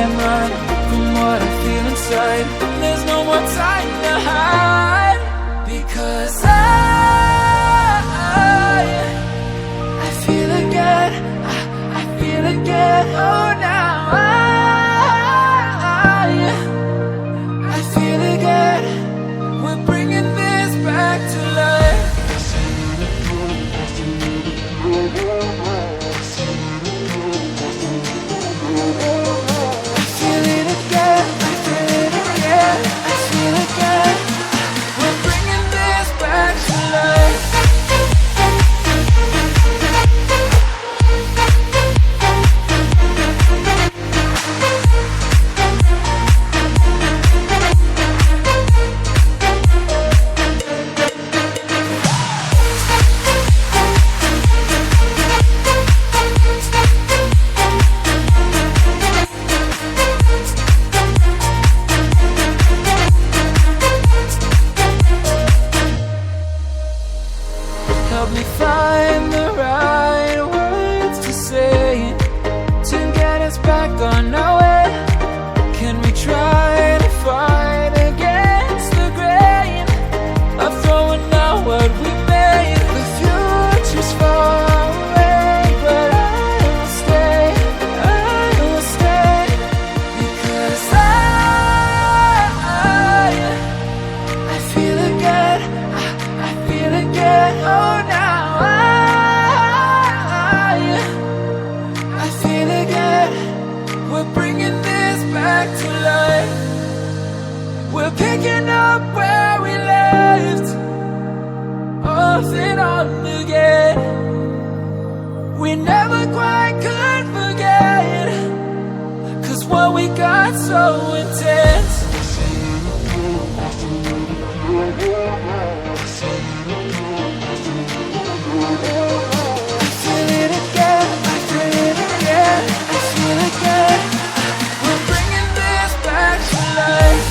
can't run from what I feel inside. There's no more time to hide, because I feel again, I feel again. Oh, now I feel again. We're bringing this back to life. I feel it again, I feel it again, I feel again. We're bringing this back to life. Help me find the right words to say to get us back on our way. Can we try to fight against the grain of throwing out what we made? The future's far away, but I will stay, because I feel again, I feel again. Oh, now I feel again. We're bringing this back to life. We're picking up where we left off and on again. We never quite could forget, 'cause what we got so intense. I feel it again, I feel it again, I feel again. We're bringing this back to life.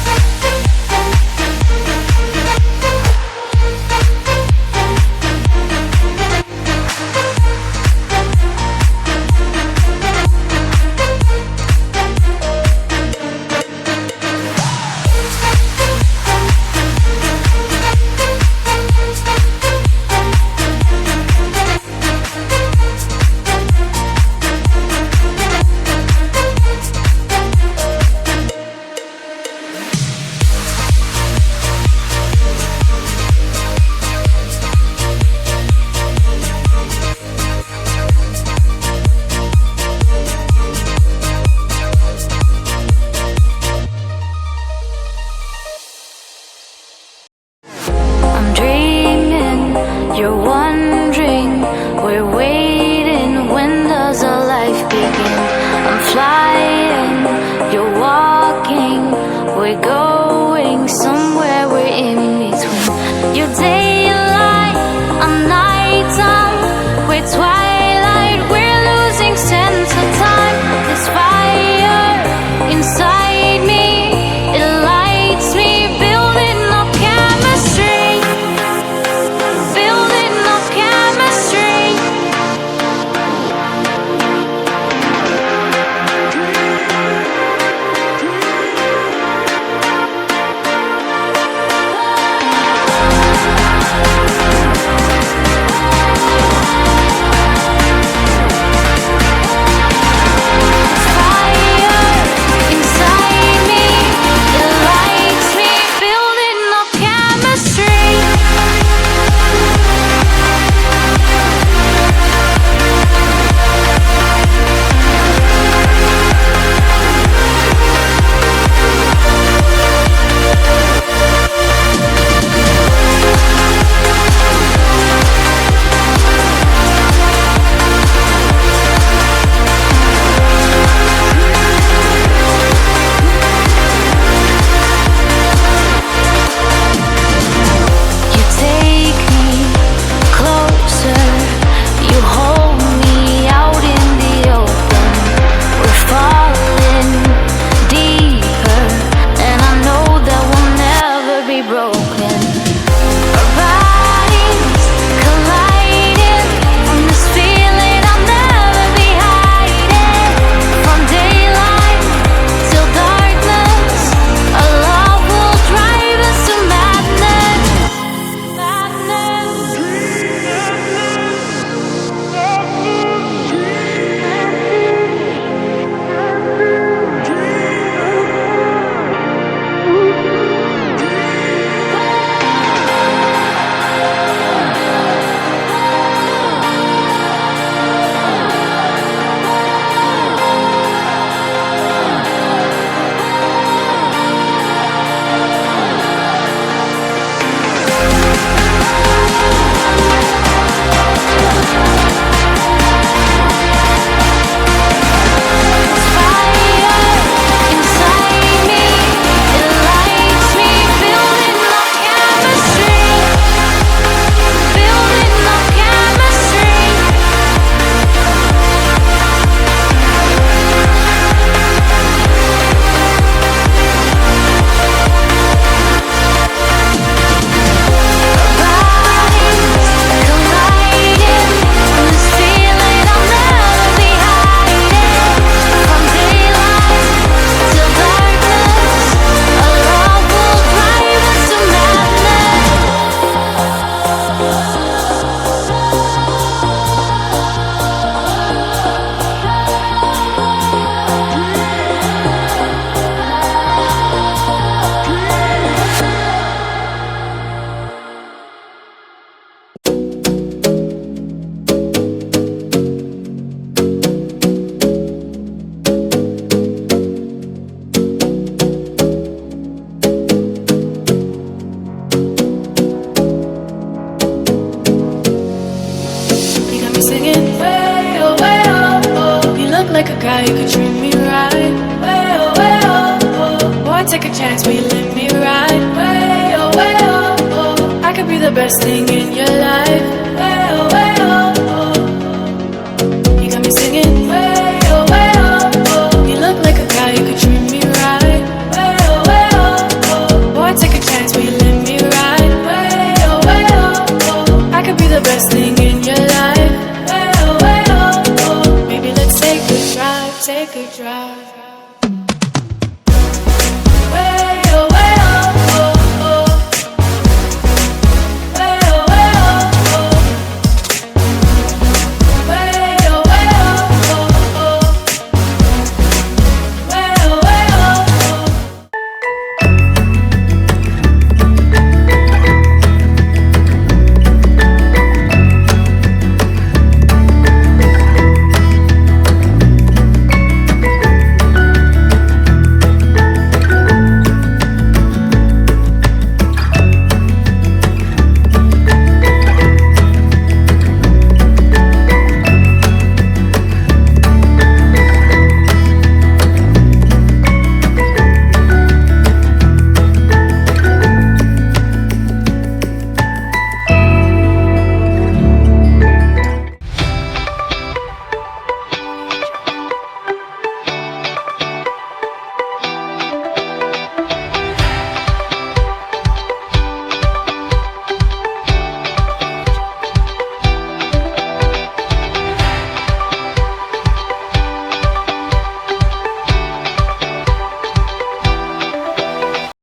you could treat me right. Way oh, way oh, oh. Boy, take a chance, will you let me ride? Way oh, oh, oh. I could be the best thing in your life.